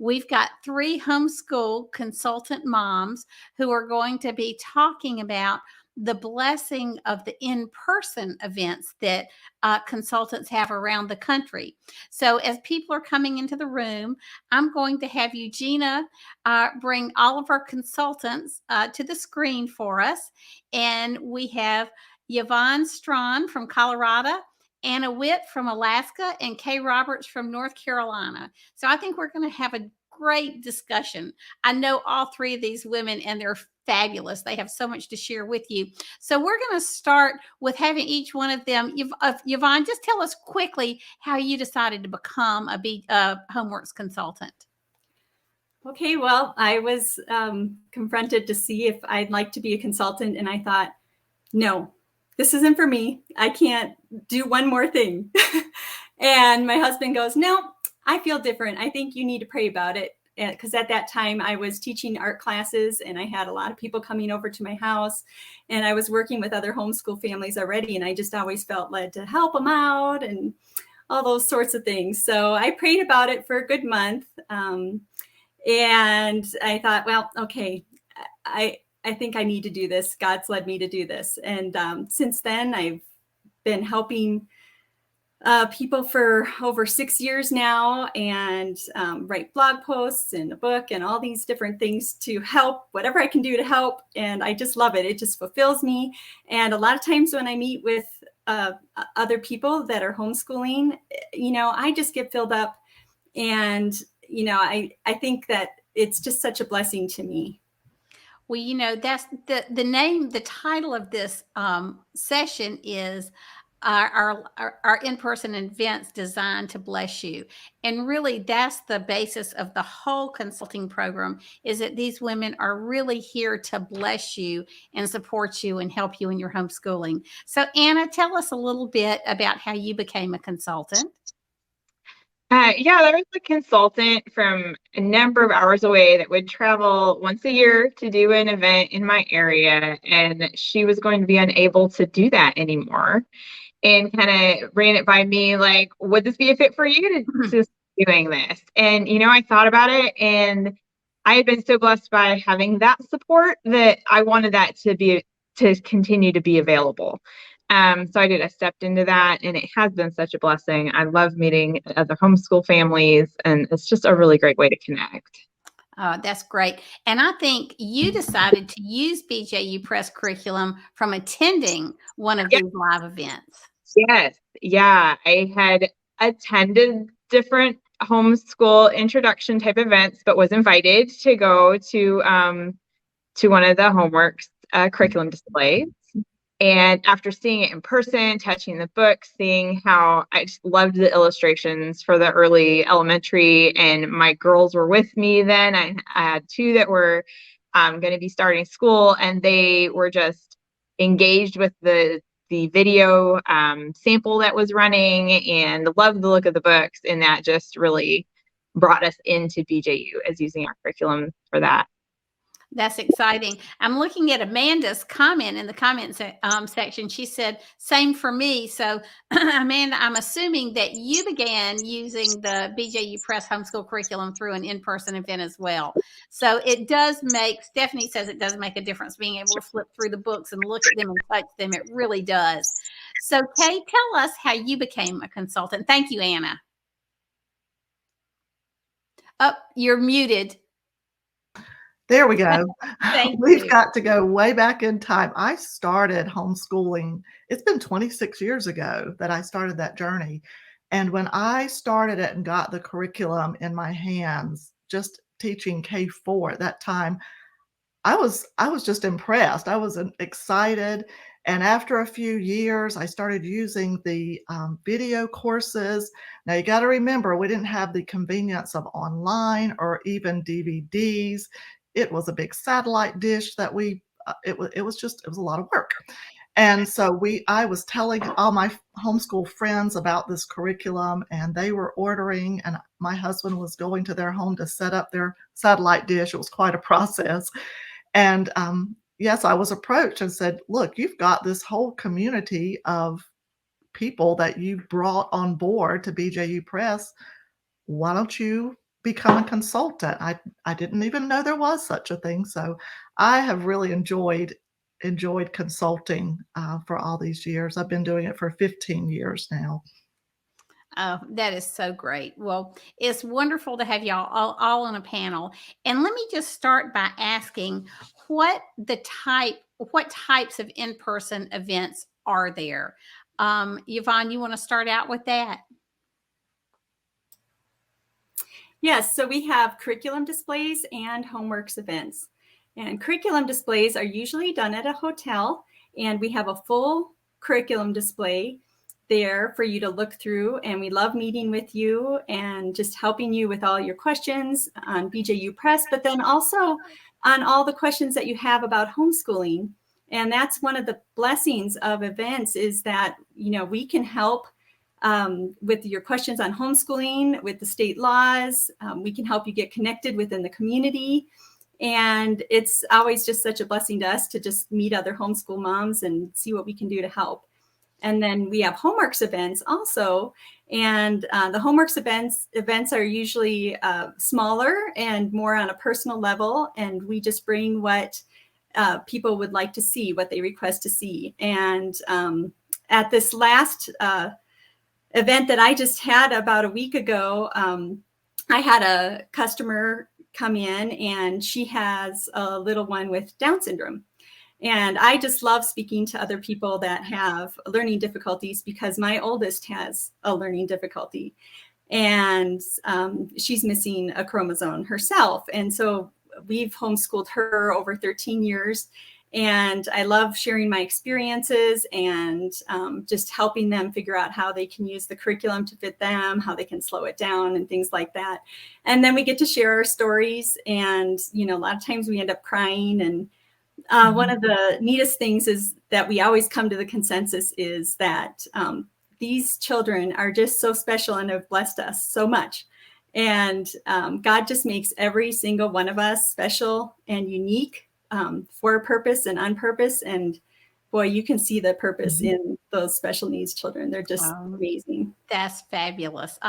we've got 3 homeschool consultant moms who are going to be talking about the blessing of the in-person events that consultants have around the country. So as people are coming into the room, I'm going to have Eugenia bring all of our consultants to the screen for us. And we have Yvonne Strawn from Colorado, Anna Witt from Alaska, and Kay Roberts from North Carolina. So I think we're going to have a great discussion. I know all 3 of these women, and they're fabulous. They have so much to share with you. So we're going to start with having each one of them. Yvonne, just tell us quickly how you decided to become a Homeworks consultant. Okay, well, I was confronted to see if I'd like to be a consultant, and I thought, no, this isn't for me. I can't do one more thing. And my husband goes, no, I feel different. I think you need to pray about it. Because at that time I was teaching art classes and I had a lot of people coming over to my house, and I was working with other homeschool families already. And I just always felt led to help them out and all those sorts of things. So I prayed about it for a good month. And I thought, well, okay, I think I need to do this. God's led me to do this. And since then, I've been helping people for over 6 years now, and write blog posts and a book and all these different things to help, whatever I can do to help. And I just love it. It just fulfills me. And a lot of times when I meet with other people that are homeschooling, I just get filled up. And, I think that it's just such a blessing to me. Well, that's the name, the title of this session is our in-person events designed to bless you. And really, that's the basis of the whole consulting program, is that these women are really here to bless you and support you and help you in your homeschooling. So Anna, tell us a little bit about how you became a consultant. Yeah, there was a consultant from a number of hours away that would travel once a year to do an event in my area, and she was going to be unable to do that anymore, and kind of ran it by me like, would this be a fit for you to doing this? And, I thought about it, and I had been so blessed by having that support that I wanted that to continue to be available. So I stepped into that, and it has been such a blessing. I love meeting other homeschool families, and it's just a really great way to connect. That's great. And I think you decided to use BJU Press curriculum from attending one of these live events. Yes. Yeah. I had attended different homeschool introduction type events, but was invited to go to one of the Homeworks curriculum displays. And after seeing it in person, touching the book, seeing how I just loved the illustrations for the early elementary, and my girls were with me then. I had 2 that were going to be starting school, and they were just engaged with the video sample that was running and loved the look of the books. And that just really brought us into BJU as using our curriculum for that. That's exciting. I'm looking at Amanda's comment in the comment section. She said, same for me. So Amanda, I'm assuming that you began using the BJU Press homeschool curriculum through an in-person event as well. So it does make, Stephanie says it does make a difference being able to flip through the books and look at them and touch them. It really does. So Kay, tell us how you became a consultant. Thank you, Anna. Oh, you're muted. There we go. We've got to go way back in time. I started homeschooling. It's been 26 years ago that I started that journey. And when I started it and got the curriculum in my hands, just teaching K4 at that time, I was just impressed. I was excited. And after a few years, I started using the video courses. Now, you got to remember, we didn't have the convenience of online or even DVDs. It was a big satellite dish that it was a lot of work. And so I was telling all my homeschool friends about this curriculum, and they were ordering, and my husband was going to their home to set up their satellite dish. It was quite a process. And yes, I was approached and said, look, you've got this whole community of people that you brought on board to BJU Press. Why don't you become a consultant. I didn't even know there was such a thing. So I have really enjoyed consulting for all these years. I've been doing it for 15 years now. Oh, that is so great. Well, it's wonderful to have y'all all on a panel. And let me just start by asking what types of in-person events are there? Yvonne, you want to start out with that? Yes, so we have curriculum displays and homeworks events. And curriculum displays are usually done at a hotel, and we have a full curriculum display there for you to look through. And we love meeting with you and just helping you with all your questions on BJU Press, but then also on all the questions that you have about homeschooling. And that's one of the blessings of events, is that, you know, we can help with your questions on homeschooling, with the state laws. We can help you get connected within the community. And it's always just such a blessing to us to just meet other homeschool moms and see what we can do to help. And then we have homeworks events also. And the homeworks events are usually smaller and more on a personal level. And we just bring what people would like to see, what they request to see. And at this last event that I just had about a week ago, I had a customer come in, and she has a little one with Down syndrome. And I just love speaking to other people that have learning difficulties, because my oldest has a learning difficulty, and she's missing a chromosome herself. And so we've homeschooled her over 13 years. And I love sharing my experiences and just helping them figure out how they can use the curriculum to fit them, how they can slow it down and things like that. And then we get to share our stories. And, you know, a lot of times we end up crying. And one of the neatest things is that we always come to the consensus is that these children are just so special and have blessed us so much. And God just makes every single one of us special and unique for a purpose and on purpose. And boy, you can see the purpose in those special needs children. They're just amazing. That's fabulous.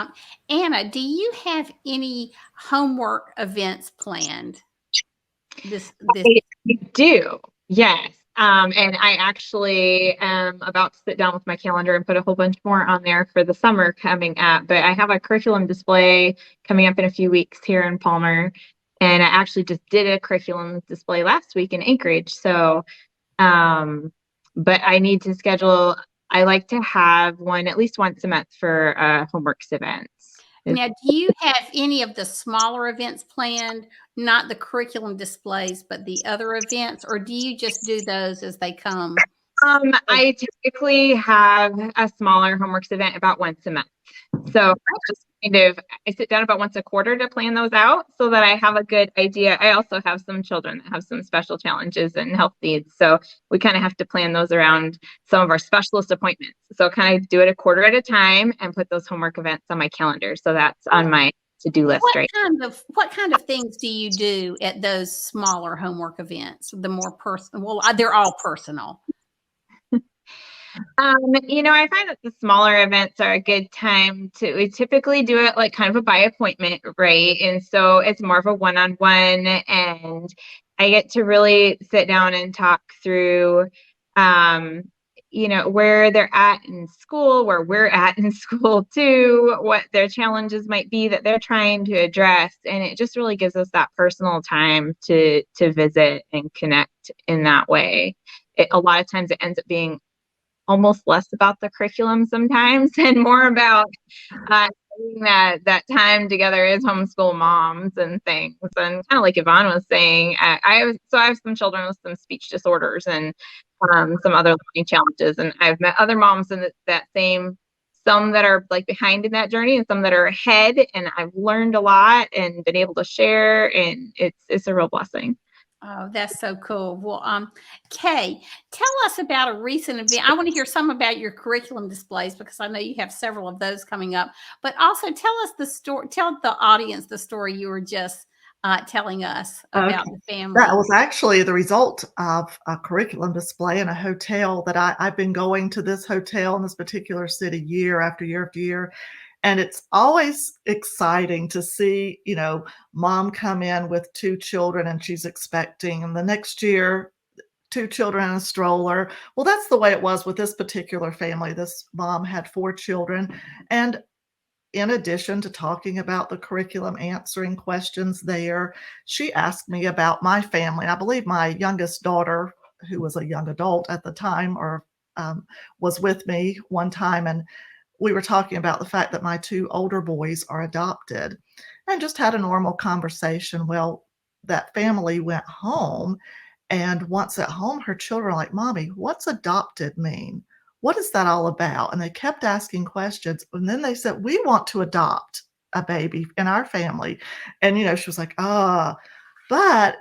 Anna, do you have any homework events planned? I do, yes. And I actually am about to sit down with my calendar and put a whole bunch more on there for the summer coming up. But I have a curriculum display coming up in a few weeks here in Palmer. And I actually just did a curriculum display last week in Anchorage. So, but I need to schedule, I like to have one at least once a month for homeworks events. Now, do you have any of the smaller events planned, not the curriculum displays, but the other events, or do you just do those as they come? I typically have a smaller homeworks event about once a month. So I just I sit down about once a quarter to plan those out so that I have a good idea. I also have some children that have some special challenges and health needs. So we kind of have to plan those around some of our specialist appointments. So kind of do it a quarter at a time and put those homework events on my calendar. So that's on my to-do list. What kind of things do you do at those smaller homework events? The more personal, well, they're all personal. I find that the smaller events are a good time we typically do it like kind of a by appointment, right? And so it's more of a one-on-one, and I get to really sit down and talk through, where they're at in school, where we're at in school too, what their challenges might be that they're trying to address. And it just really gives us that personal time to visit and connect in that way. A lot of times it ends up being almost less about the curriculum sometimes and more about that time together as homeschool moms and things. And kind of like Yvonne was saying, I have some children with some speech disorders and some other learning challenges. And I've met other moms in some that are like behind in that journey and some that are ahead. And I've learned a lot and been able to share, and it's a real blessing. Oh, that's so cool. Well, Kay, tell us about a recent event. I want to hear some about your curriculum displays, because I know you have several of those coming up, but also tell the audience the story you were just telling us about the family. That was actually the result of a curriculum display in a hotel that I've been going to this hotel in this particular city year after year after year. And it's always exciting to see, mom come in with 2 children and she's expecting, and the next year, 2 children in a stroller. Well, that's the way it was with this particular family. This mom had 4 children, and in addition to talking about the curriculum, answering questions there, she asked me about my family. I believe my youngest daughter, who was a young adult at the time, or was with me one time, and we were talking about the fact that my 2 older boys are adopted, and just had a normal conversation. Well, that family went home, and once at home, her children are like, "Mommy, what's adopted mean? What is that all about?" And they kept asking questions, and then they said, "We want to adopt a baby in our family." And, she was like, "Ah." But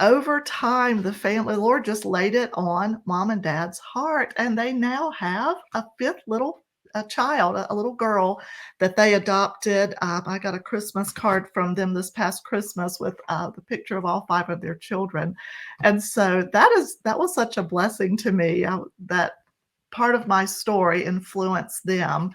over time, the Lord just laid it on mom and dad's heart, and they now have a 5th a child, a little girl that they adopted. I got a Christmas card from them this past Christmas with the picture of all 5 of their children. And so that was such a blessing to me, that part of my story influenced them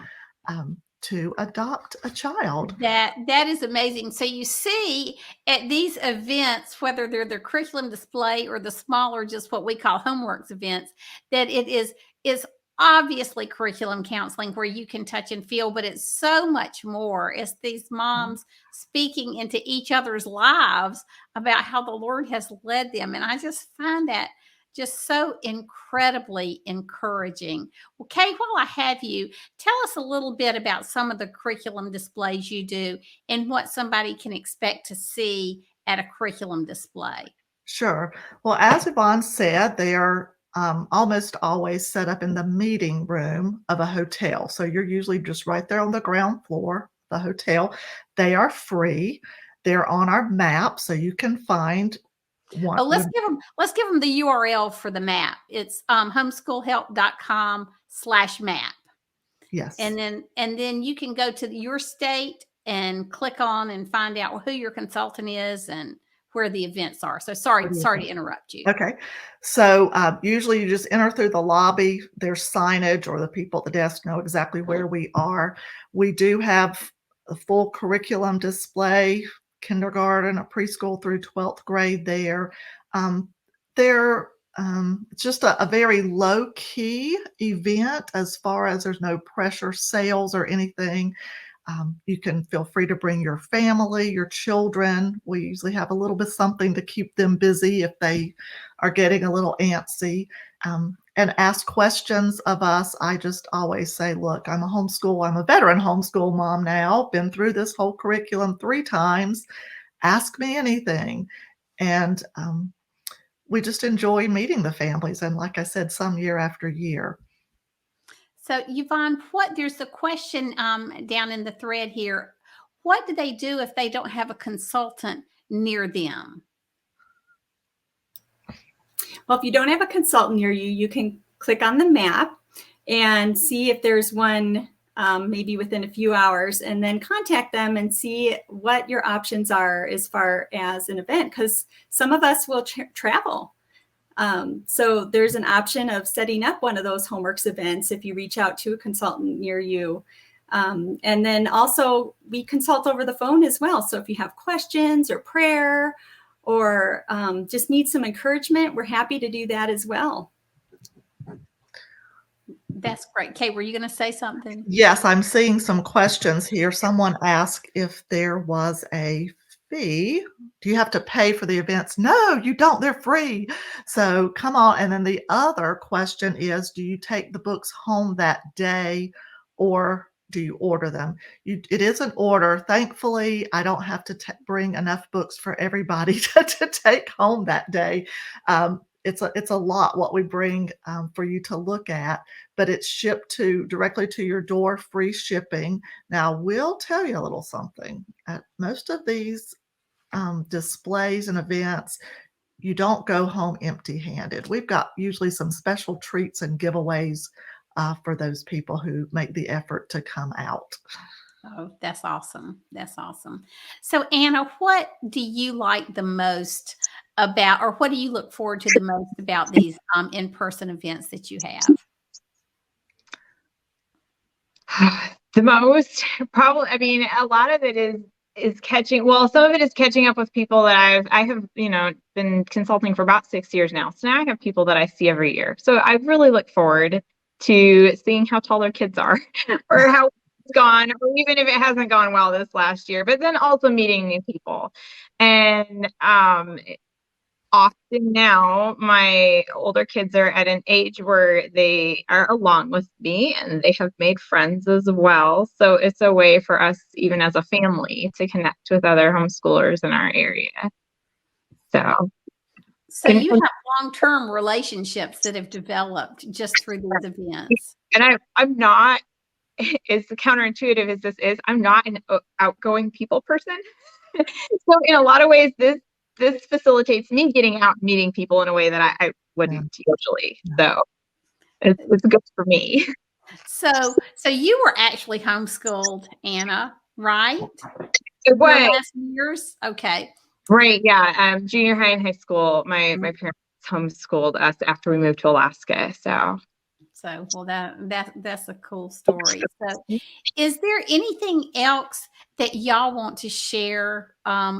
to adopt a child. That is amazing. So you see at these events, whether they're the curriculum display or the smaller, just what we call homeworks events, that it is obviously curriculum counseling where you can touch and feel, but it's so much more. It's these moms speaking into each other's lives about how the Lord has led them. And I just find that just so incredibly encouraging. Well, Kay, while I have you, tell us a little bit about some of the curriculum displays you do and what somebody can expect to see at a curriculum display. Sure. Well, as Yvonne said, they are almost always set up in the meeting room of a hotel. So you're usually just right there on the ground floor, the hotel. They are free. They're on our map, so you can find one. Oh, let's give them the URL for the map. It's homeschoolhelp.com/map. Yes. And then you can go to your state and click on and find out who your consultant is and where the events are. So sorry to interrupt you. Okay. So usually you just enter through the lobby. There's signage, or the people at the desk know exactly where we are. We do have a full curriculum display, kindergarten, a preschool through 12th grade there. It's just a very low key event, as far as there's no pressure sales or anything. You can feel free to bring your family, your children. We usually have a little bit something to keep them busy if they are getting a little antsy, and ask questions of us. I just always say, look, I'm a veteran homeschool mom now, been through this whole curriculum 3 times. Ask me anything. And we just enjoy meeting the families. And like I said, some year after year. So Yvonne, there's a question down in the thread here. What do they do if they don't have a consultant near them? Well, if you don't have a consultant near you, you can click on the map and see if there's one maybe within a few hours, and then contact them and see what your options are as far as an event, because some of us will travel. So there's an option of setting up one of those homeworks events if you reach out to a consultant near you. And then also we consult over the phone as well. So if you have questions or prayer or just need some encouragement, we're happy to do that as well. That's great. Kay, were you going to say something? Yes, I'm seeing some questions here. Someone asked if there was a fee. Do you have to pay for the events? No, you don't. They're free. So come on. And then the other question is, do you take the books home that day, or do you order them? It is an order. Thankfully, I don't have to bring enough books for everybody to take home that day. It's a lot what we bring for you to look at, but it's shipped directly to your door, free shipping. Now, we'll tell you a little something. At most of these displays and events, you don't go home empty-handed. We've got usually some special treats and giveaways for those people who make the effort to come out. Oh, that's awesome. That's awesome. So Anna, what do you like the most about, or what do you look forward to the most about these in-person events that you have? The most probably, I mean, a lot of it is catching, well, some of it is catching up with people that I have, been consulting for about 6 years now. So now I have people that I see every year. So I really look forward to seeing how tall their kids are or how it's gone, or even if it hasn't gone well this last year, but then also meeting new people. And often now my older kids are at an age where they are along with me and they have made friends as well. So it's a way for us, even as a family, to connect with other homeschoolers in our area. So you have long-term relationships that have developed just through these events. And I'm not, as counterintuitive as this is, I'm not an outgoing people person. So in a lot of ways, this facilitates me getting out and meeting people in a way that I wouldn't usually. So it's good for me. So you were actually homeschooled, Anna, right? It was. Your last years? Okay. Right. Yeah. Junior high and high school, my parents homeschooled us after we moved to Alaska. So well, that's a cool story. So is there anything else that y'all want to share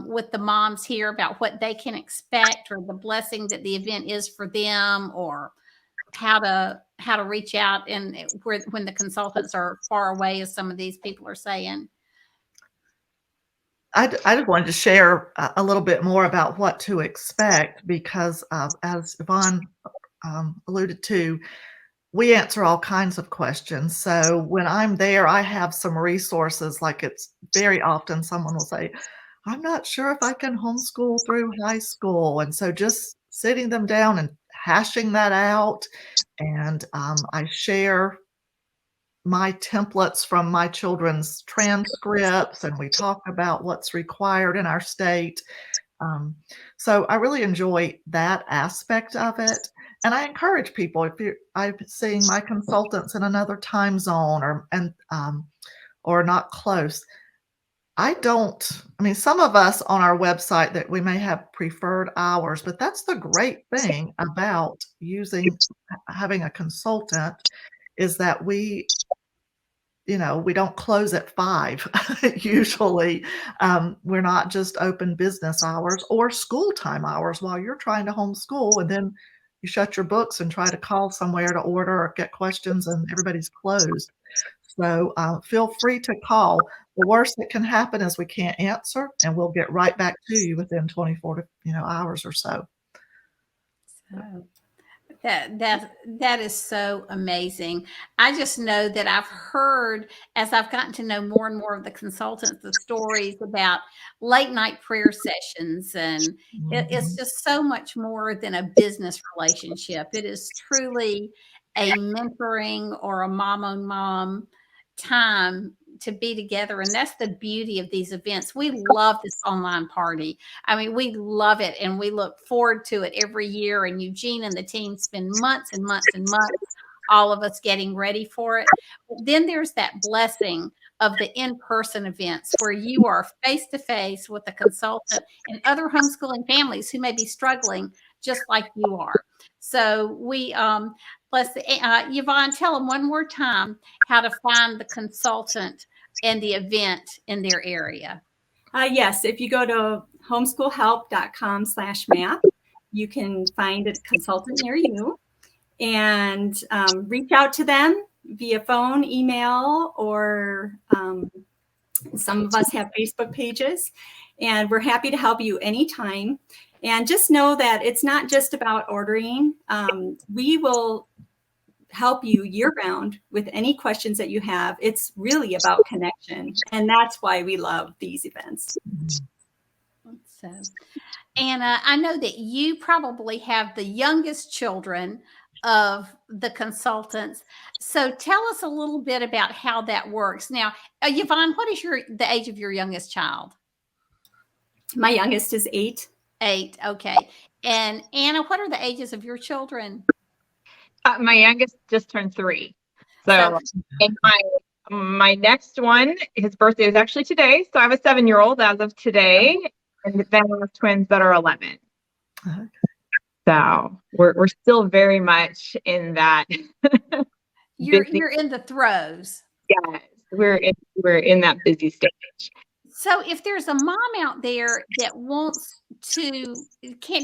with the moms here about what they can expect, or the blessing that the event is for them, or how to reach out and when the consultants are far away, as some of these people are saying? I just wanted to share a little bit more about what to expect, because as Yvonne alluded to, we answer all kinds of questions. So when I'm there, I have some resources. Like, it's very often someone will say, I'm not sure if I can homeschool through high school. And so just sitting them down and hashing that out. And I share my templates from my children's transcripts, and we talk about what's required in our state. So I really enjoy that aspect of it. And I encourage people, I'm seeing my consultants in another time zone or not close. I mean, some of us on our website that we may have preferred hours, but that's the great thing about having a consultant, is that we don't close at 5 usually. We're not just open business hours or school time hours while you're trying to homeschool, and then you shut your books and try to call somewhere to order or get questions, and everybody's closed. So feel free to call. The worst that can happen is we can't answer, and we'll get right back to you within 24 hours or so. That is so amazing. I just know that I've heard, as I've gotten to know more and more of the consultants, the stories about late night prayer sessions, and it's just so much more than a business relationship. It is truly a mentoring or a mom on mom time to be together. And that's the beauty of these events. We love this online party. I mean, we love it, and we look forward to it every year. And Eugene and the team spend months and months and months, all of us, getting ready for it. Then there's that blessing of the in-person events where you are face-to-face with a consultant and other homeschooling families who may be struggling just like you are. So we Yvonne, tell them one more time how to find the consultant and the event in their area. Yes, if you go to homeschoolhelp.com/map, you can find a consultant near you, and reach out to them via phone, email, or some of us have Facebook pages, and we're happy to help you anytime. And just know that it's not just about ordering. We will help you year-round with any questions that you have. It's really about connection, and that's why we love these events. So, Anna, I know that you probably have the youngest children of the consultants. So tell us a little bit about how that works. Now, Yvonne, what is the age of your youngest child? My youngest is 8. 8, okay. And Anna, what are the ages of your children? My youngest just turned 3. So and my next one, his birthday is actually today. So I have a 7-year-old as of today, and then I have twins that are 11. Okay. So we're still very much in that. You're in the throes. Yes. we're in that busy stage. So if there's a mom out there that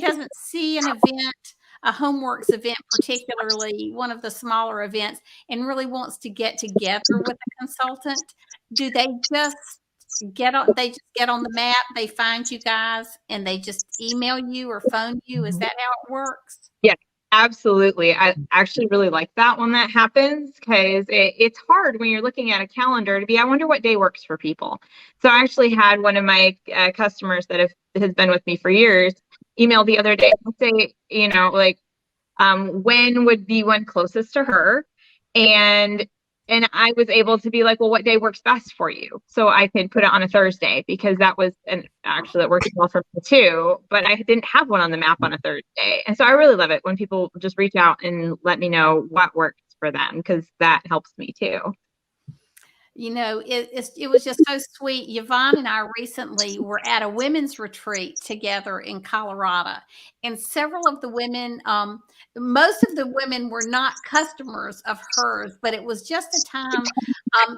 doesn't see an event, a Homeworks event, particularly one of the smaller events, and really wants to get together with a consultant, do they just get on the map, they find you guys, and they just email you or phone you? Is that how it works? Yeah, absolutely. I actually really like that when that happens, because it's hard when you're looking at a calendar to be, I wonder what day works for people. So I actually had one of my customers that has been with me for years email the other day and say, like, when would be one closest to her? And I was able to be like, well, what day works best for you? So I could put it on a Thursday, because that worked well for me too, but I didn't have one on the map on a Thursday. And so I really love it when people just reach out and let me know what works for them, because that helps me too. It was just so sweet. Yvonne and I recently were at a women's retreat together in Colorado, and several of the women, most of the women were not customers of hers, but it was just a time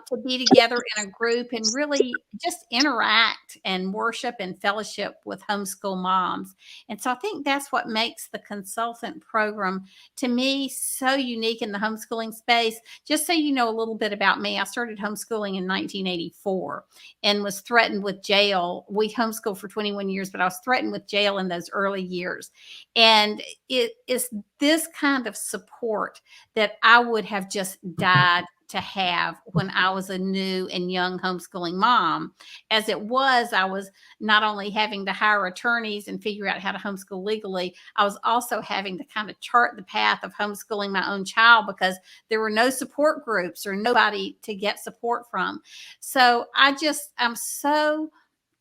to be together in a group and really just interact and worship and fellowship with homeschool moms. And so I think that's what makes the consultant program, to me, so unique in the homeschooling space. Just so you know a little bit about me, I started homeschooling in 1984 and was threatened with jail. We homeschooled for 21 years, but I was threatened with jail in those early years. And it is this kind of support that I would have just died to have when I was a new and young homeschooling mom. As it was, I was not only having to hire attorneys and figure out how to homeschool legally, I was also having to kind of chart the path of homeschooling my own child, because there were no support groups or nobody to get support from. So I'm so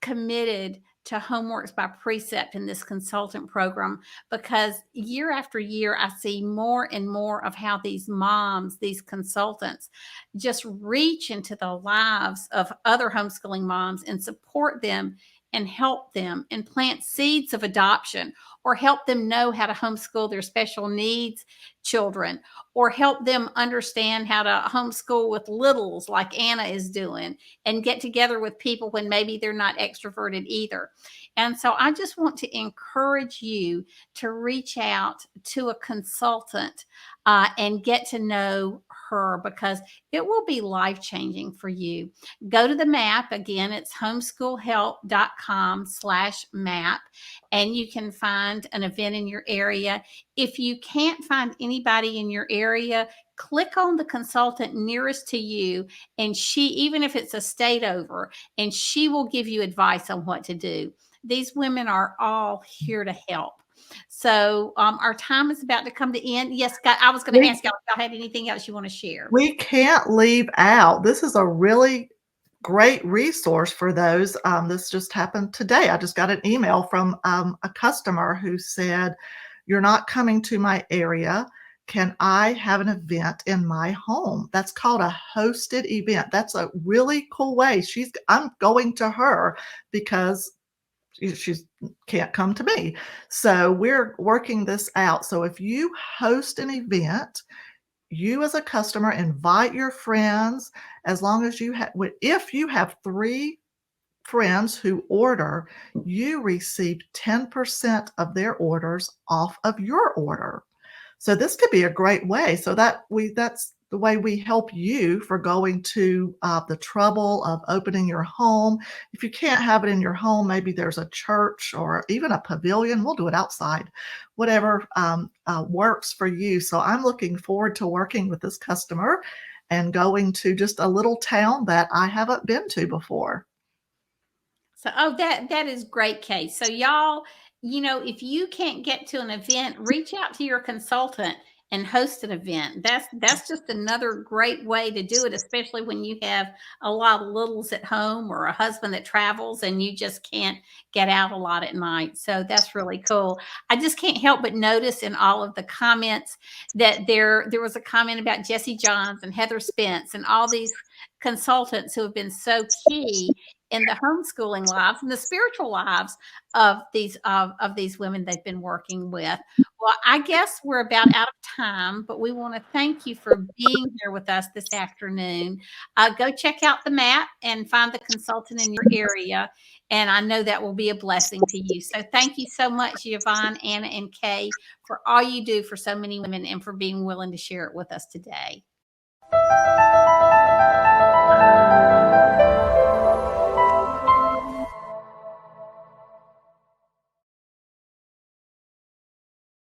committed to Homeworks by Precept in this consultant program, because year after year, I see more and more of how these moms, these consultants, just reach into the lives of other homeschooling moms and support them and help them and plant seeds of adoption, or help them know how to homeschool their special needs children, or help them understand how to homeschool with littles like Anna is doing, and get together with people when maybe they're not extroverted either. And so I just want to encourage you to reach out to a consultant and get to know her, because it will be life-changing for you. Go to the map. Again, it's homeschoolhelp.com/map, and you can find an event in your area. If you can't find anybody in your area, click on the consultant nearest to you, and even if it's a state over, and she will give you advice on what to do. These women are all here to help. So our time is about to come to end. Yes, Scott, I was going to ask y'all if y'all had anything else you want to share. We can't leave out. This is a really great resource for those. This just happened today. I just got an email from a customer who said, "You're not coming to my area. Can I have an event in my home?" That's called a hosted event. That's a really cool way. I'm going to her because she can't come to me. So we're working this out. So if you host an event, you as a customer invite your friends, as long as if you have 3 friends who order, you receive 10% of their orders off of your order. So this could be a great way. So that's the way we help you for going to the trouble of opening your home. If you can't have it in your home, maybe there's a church or even a pavilion. We'll do it outside, whatever works for you. So I'm looking forward to working with this customer and going to just a little town that I haven't been to before. So, that is great, Kay. So y'all, if you can't get to an event, reach out to your consultant and host an event. That's just another great way to do it, especially when you have a lot of littles at home or a husband that travels and you just can't get out a lot at night. So that's really cool. I just can't help but notice in all of the comments that there was a comment about Jesse Johns and Heather Spence and all these consultants who have been so key in the homeschooling lives and the spiritual lives of these women they've been working with. Well, I guess we're about out of time, but we want to thank you for being here with us this afternoon. Go check out the map and find the consultant in your area. And I know that will be a blessing to you. So thank you so much, Yvonne, Anna, and Kay, for all you do for so many women and for being willing to share it with us today.